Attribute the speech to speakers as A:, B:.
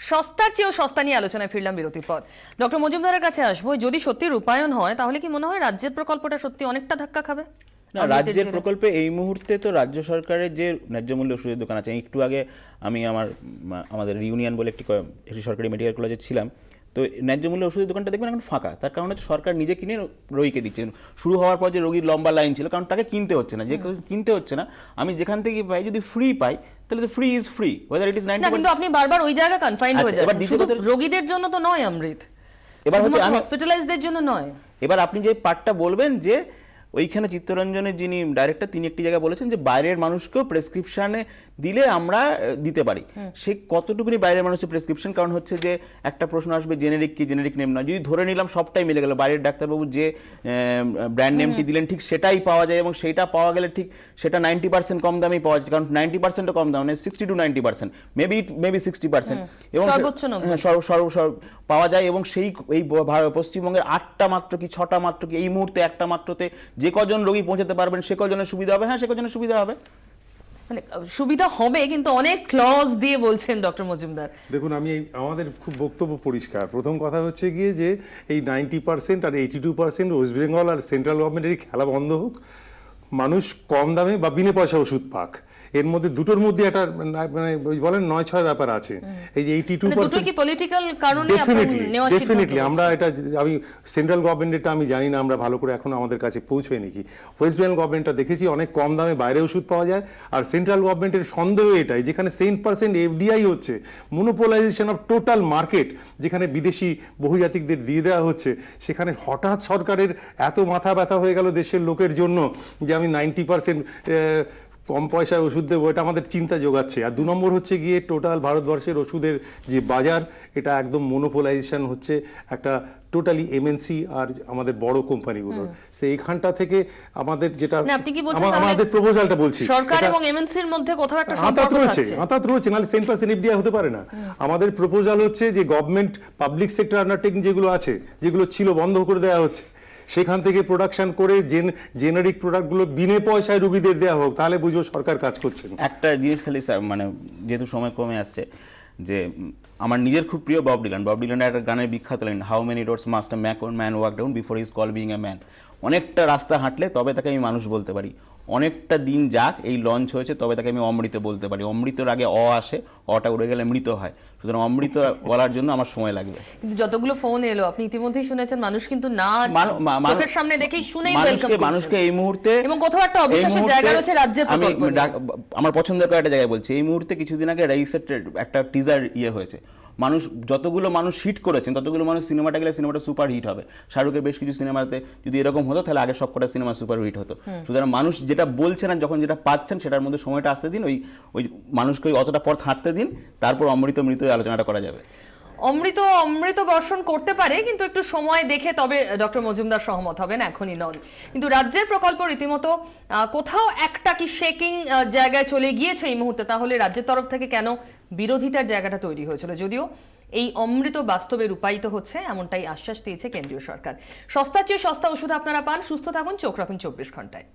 A: সস্তার চেয়েও সস্তা নিয়ে আলোচনায় ফিরলাম বিরতির পর। ডক্টর মজুমদারের কাছে আসবো, যদি সত্যি রূপায়ণ হয় তাহলে কি মনে হয় রাজ্যের প্রকল্পটা সত্যি অনেকটা ধাক্কা খাবে?
B: না, রাজ্যের প্রকল্পে এই মুহূর্তে তো রাজ্য সরকারের যে ন্যায্য মূল্য ওষুধের দোকান আছে, একটু আগে আমি আমাদের ইউনিয়ন বলে একটি সরকারি মেডিকেল কলেজে ছিলাম, তো ন্যায্য মূল্য ওষুধের দোকানটা দেখবেন এখন ফাঁকা। তার কারণ হচ্ছে সরকার নিজে কিনে রোগীকে দিচ্ছেন। শুরু হওয়ার পর যে রোগীর লম্বা লাইন ছিল, কারণ তাকে কিনতে হচ্ছে না, যে কিনতে হচ্ছে না, আমি যেখান থেকে পাই যদি ফ্রি পাই তাহলে তো free is free, weather it is 90%।
A: কিন্তু আপনি বারবার ওই জায়গা কনফাইন্ড হয়ে যাচ্ছেন, শুধু রোগীদের জন্য তো নয় অমৃত,
B: এবার হচ্ছে আমি
A: হসপিটালাইজডদের জন্য নয়।
B: এবার আপনি যে পার্টটা বলবেন যে ওইখানে চিত্তরঞ্জনের যিনি ডাইরেক্টর, তিনি একটি জায়গায় বলেছেন যে বাইরের মানুষকেও প্রেসক্রিপশনে দিলে আমরা দিতে পারি। সে কতটুকুনি বাইরের মানুষের প্রেসক্রিপশন? কারণ হচ্ছে যে একটা প্রশ্ন আসবে, জেনেরিক কি জেনেরিক নেম না। যদি ধরে নিলাম সবটাই মিলে গেল, বাইরের ডাক্তারবাবু যে ব্র্যান্ড নেমটি দিলেন ঠিক সেটাই পাওয়া যায়, এবং সেইটা পাওয়া গেলে ঠিক সেটা 90% কম দামেই পাওয়া যায়, কারণ 90% কম দাম নেই, 60 to 90%, মেবি 60%, এবং পাওয়া যায়। এবং সেই এই পশ্চিমবঙ্গের 8টা মাত্র কি 6টা মাত্র কি এই মুহূর্তে একটা মাত্রতে যে কজন রোগী পৌঁছাতে পারবেন সে কজনের সুবিধা হবে। হ্যাঁ, সে কজনের সুবিধা হবে,
A: মানে সুবিধা হবে, কিন্তু অনেক ক্লজ দিয়ে বলছেন ডক্টর মজুমদার।
C: দেখুন, আমি আমাদের খুব বক্তব্য পরিষ্কার। প্রথম কথা হচ্ছে গিয়ে যে এই 90% আর 82% ওয়েস্ট বেঙ্গল আর সেন্ট্রাল গভর্নমেন্টের খেলা বন্ধ হোক, মানুষ কম দামে বা বিনা পয়সা ওষুধ পাক। এর মধ্যে দুটোর মধ্যে একটা মানে বলেন 9-6 ব্যাপার আছে। এই যে 82%
A: কি পলিটিক্যাল কারণে নেওয়া সিদ্ধান্ত?
C: ডেফিনেটলি আমরা এটা, আমি সেন্ট্রাল গভর্নমেন্টটা আমি জানি না, আমরা ভালো করে এখন আমাদের কাছে পৌঁছয় নাকি। ওয়েস্ট বেঙ্গল গভর্নমেন্টটা দেখেছি অনেক কম দামে বাইরে ওষুধ পাওয়া যায়। আর সেন্ট্রাল গভর্নমেন্টের সন্দেহ এটাই, যেখানে 10% এফডিআই হচ্ছে, মনোপোলাইজেশন অফ টোটাল মার্কেট, যেখানে বিদেশি বহুজাতিকদের দিয়ে দেওয়া হচ্ছে, সেখানে হঠাৎ সরকারের এত মাথা ব্যথা হয়ে গেল দেশের লোকের জন্য যে আমি 90% কম পয়সায় ওষুধ দেবো। এটা আমাদের চিন্তা যোগাচ্ছে। আর 2 নম্বর হচ্ছে গিয়ে টোটাল ভারতবর্ষের ওষুধের যে বাজার, এটা একদম মনোপোলাইজেশন হচ্ছে একটা টোটালি এমএনসি আর আমাদের বড় কোম্পানিগুলোর। এইখানটা থেকে আমাদের যেটা আমাদের প্রপোজালটা বলছি,
A: সরকার এবং এমএনসির মধ্যে কোথাও একটা
C: সম্পর্ক রয়েছে, নাহলে 10% এফডিআই হতে পারে না। আমাদের প্রপোজাল হচ্ছে যে গভর্নমেন্ট পাবলিক সেক্টর আন্ডারটেকিং যেগুলো আছে, যেগুলো ছিল বন্ধ করে দেওয়া হচ্ছে, সেখান থেকে প্রোডাকশন করে জেনারিক প্রোডাক্টগুলো বিনে পয়সায় রোগীদের দেওয়া হোক, তাহলে বুঝবো সরকার কাজ করছে।
B: একটা জিনিস খালি মানে যেহেতু সময় কমে আসছে, যে আমার নিজের খুব প্রিয় বব ডিলানের একটা গানের বিখ্যাত line, how many doors must a man walk down before his call being a man. অনেকটা রাস্তা হাঁটলে তবে তাকে আমি মানুষ বলতে পারি, অনেকটা দিন যাক এই লঞ্চ হয়েছে তবে তাকে আমি অমৃত বলতে পারি। অমৃতর আগে আসে, অটা উড়ে গেলে মৃত হয়, সুতরাং অমৃত বলার জন্য আমার সময় লাগবে। কিন্তু
A: যতগুলো ফোন এলো আপনি ইতিমধ্যেই শুনেছেন, মানুষ কিন্তু না চোখের সামনে দেখেই শুনেই
B: মানুষকে এই মুহূর্তে,
A: এবং কোথাও একটা অবিশ্বাসের জায়গা রয়েছে রাজ্যের প্রকল্প।
B: আমার পছন্দের একটা জায়গায় বলছি, এই মুহূর্তে কিছুদিন আগে রাইসের একটা টিজার হয়েছে, মানুষ যতগুলো মানুষ হিট করেছেন ততগুলো মানুষ সিনেমাটা গেলে সিনেমাটা সুপার হিট হবে। শাহরুখের বেশ কিছু সিনেমাতে যদি এরকম হতো তাহলে আগে সবকটা সিনেমা সুপার হিট হতো। সুতরাং মানুষ যেটা বলছেন আর যখন যেটা পাচ্ছেন সেটার মধ্যে সময়টা আসতে দিন, ওই মানুষকে অতটা পথ হাঁটতে দিন, তারপর অমৃত আলোচনাটা করা যাবে।
A: অমৃত বর্ষণ করতে পারে, কিন্তু একটু সময় দেখে, তবে ডক্টর মজুমদার সহমত হবেন, এখনই নন। কিন্তু রাজ্যের প্রকল্প রীতিমতো কোথাও একটা কি শেকিং জায়গায় চলে গিয়েছে এই মুহূর্তে, তাহলে রাজ্যের তরফ থেকে কেন বিরোধিতার জায়গাটা তৈরি হয়েছিল? যদিও এই অমৃত বাস্তবে রূপায়িত হচ্ছে এমনটাই আশ্বাস দিয়েছে কেন্দ্রীয় সরকার। সস্তার চেয়ে সস্তা ওষুধ আপনারা পান, সুস্থ থাকুন, চোখ রাখুন 24 ঘন্টায়।